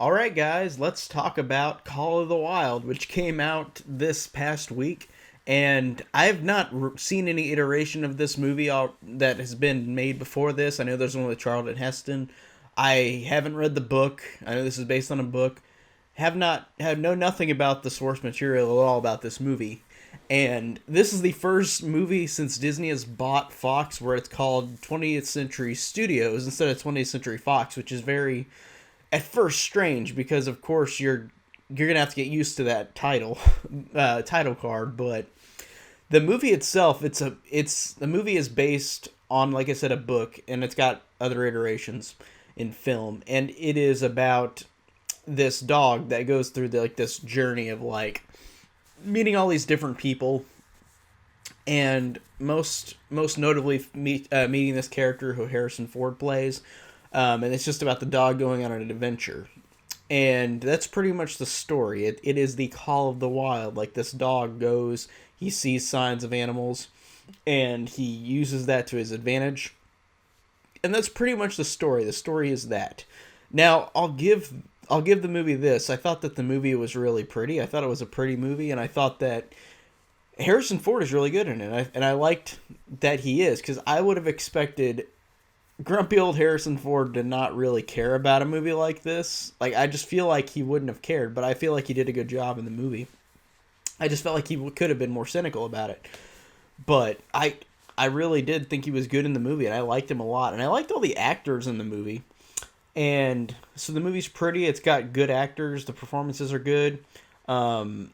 All right, guys, let's talk about Call of the Wild, which came out this past week. And I have not seen any iteration of this movie that has been made before this. I know there's one with Charlton Heston. I haven't read the book. I know this is based on a book. Have know nothing about the source material at all about this movie. And this is the first movie since Disney has bought Fox where it's called 20th Century Studios instead of 20th Century Fox, which is very at first strange because of course you're gonna have to get used to that title card. But the movie itself, it's the movie is based on, like I said, a book, and it's got other iterations in film, and it is about this dog that goes through this journey of meeting all these different people, and most notably meeting this character who Harrison Ford plays, and it's just about the dog going on an adventure, and that's pretty much the story. It is the Call of the Wild. Like, this dog goes, he sees signs of animals, and he uses that to his advantage, and that's pretty much the story. The story is that. Now, I'll give the movie this. I thought that the movie was really pretty. I thought it was a pretty movie, and I thought that Harrison Ford is really good in it, and I liked that he is, because I would have expected grumpy old Harrison Ford to not really care about a movie like this. Like, I just feel like he wouldn't have cared, but I feel like he did a good job in the movie. I just felt like he could have been more cynical about it. But I really did think he was good in the movie, and I liked him a lot. And I liked all the actors in the movie. And so the movie's pretty. It's got good actors. The performances are good. Um,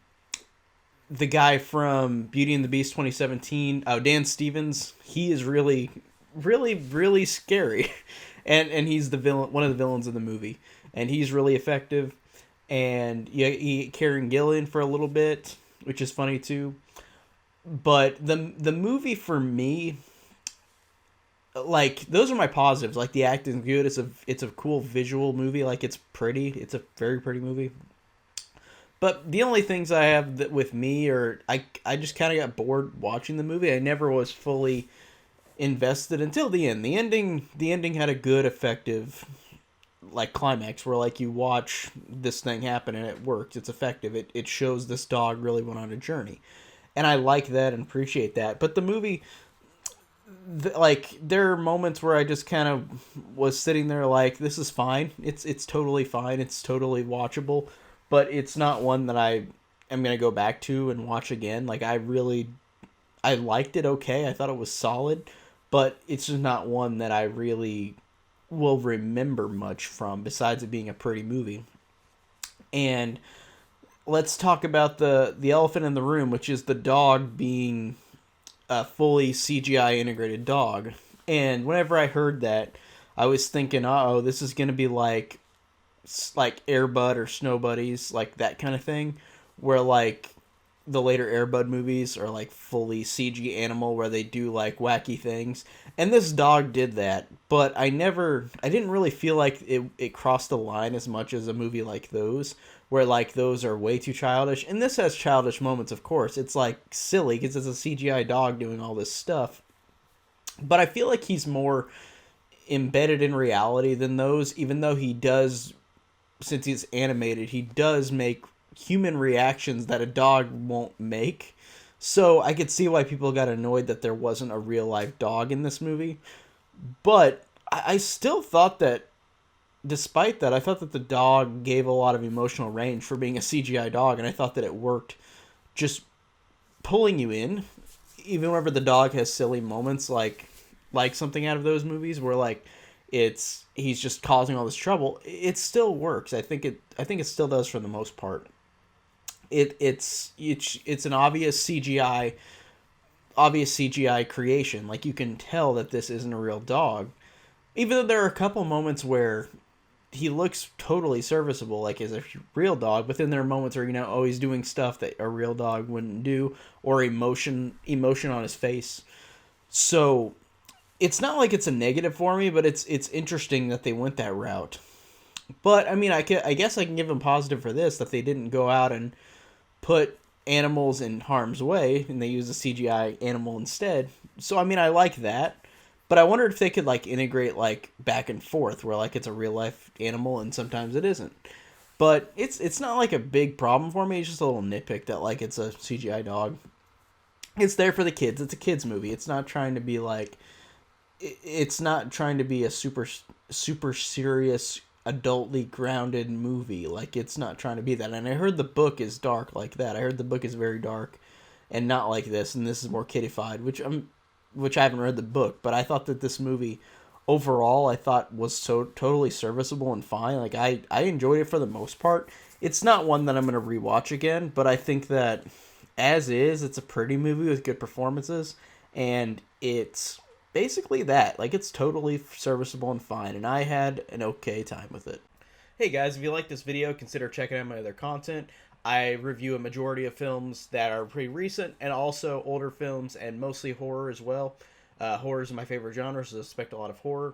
the guy from Beauty and the Beast 2017, Dan Stevens, he is really, really, really scary. And he's the villain, one of the villains of the movie. And he's really effective. And yeah, Karen Gillan for a little bit, which is funny too. But the movie for me, like, those are my positives. Like, the acting's good. It's a cool visual movie. Like, it's pretty. It's a very pretty movie. But the only things I have that with me are I just kind of got bored watching the movie. I never was fully invested until the end. The ending had a good, effective, like, climax where, like, you watch this thing happen and it works. It's effective. It shows this dog really went on a journey, and I like that and appreciate that. But the movie, like, there are moments where I just kind of was sitting there like, this is fine. It's totally fine. It's totally watchable, but it's not one that I am gonna go back to and watch again. Like, I liked it okay. I thought it was solid, but it's just not one that I really will remember much from, besides it being a pretty movie. And let's talk about the elephant in the room, which is the dog being a fully CGI integrated dog. And whenever I heard that, I was thinking, oh, this is gonna be like Airbud or Snow Buddies, like that kind of thing, where, like, the later Airbud movies are like fully CG animal where they do like wacky things. And this dog did that, but I didn't really feel like it crossed the line as much as a movie like those, where, like, those are way too childish. And this has childish moments, of course. It's like silly because it's a CGI dog doing all this stuff. But I feel like he's more embedded in reality than those, even though he does, since he's animated, he does make human reactions that a dog won't make. So I could see why people got annoyed that there wasn't a real life dog in this movie. But I still thought that, despite that, I thought that the dog gave a lot of emotional range for being a CGI dog, and I thought that it worked, just pulling you in, even whenever the dog has silly moments, like something out of those movies where, like, he's just causing all this trouble. It still works. I think it still does for the most part. It's an obvious CGI creation. Like, you can tell that this isn't a real dog, even though there are a couple moments where he looks totally serviceable, like as a real dog. But then there are moments where, oh, he's doing stuff that a real dog wouldn't do, or emotion on his face. So it's not like it's a negative for me, but it's interesting that they went that route. But I mean, I guess I can give them positive for this, that they didn't go out and put animals in harm's way, and they use a CGI animal instead. So I mean, I like that. But I wondered if they could, like, integrate, like, back and forth, where, like, it's a real life animal and sometimes it isn't. But it's not like a big problem for me. It's just a little nitpick that like it's a CGI dog. It's there for the kids. It's a kids movie. It's not trying to be like it's not trying to be a super serious adultly grounded movie. Like it's not trying to be that. And I heard the book is dark like that. I heard the book is very dark and not like this, and this is more kiddified, which I haven't read the book, but I thought that this movie overall I thought was so totally serviceable and fine. Like I enjoyed it for the most part. It's not one that I'm gonna rewatch again, but I think that as is, it's a pretty movie with good performances, and it's basically that. Like it's totally serviceable and fine, and I had an okay time with it. Hey guys, if you like this video, consider checking out my other content. I review a majority of films that are pretty recent and also older films and mostly horror as well. Horror is my favorite genre, so I expect a lot of horror.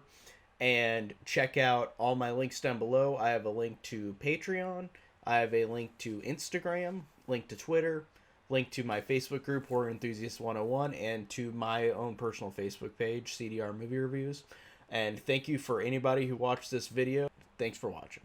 And check out all my links down below. I have a link to Patreon. I have a link to Instagram, link to Twitter, link to my Facebook group, Horror Enthusiast 101, and to my own personal Facebook page, CDR Movie Reviews. And thank you for anybody who watched this video. Thanks for watching.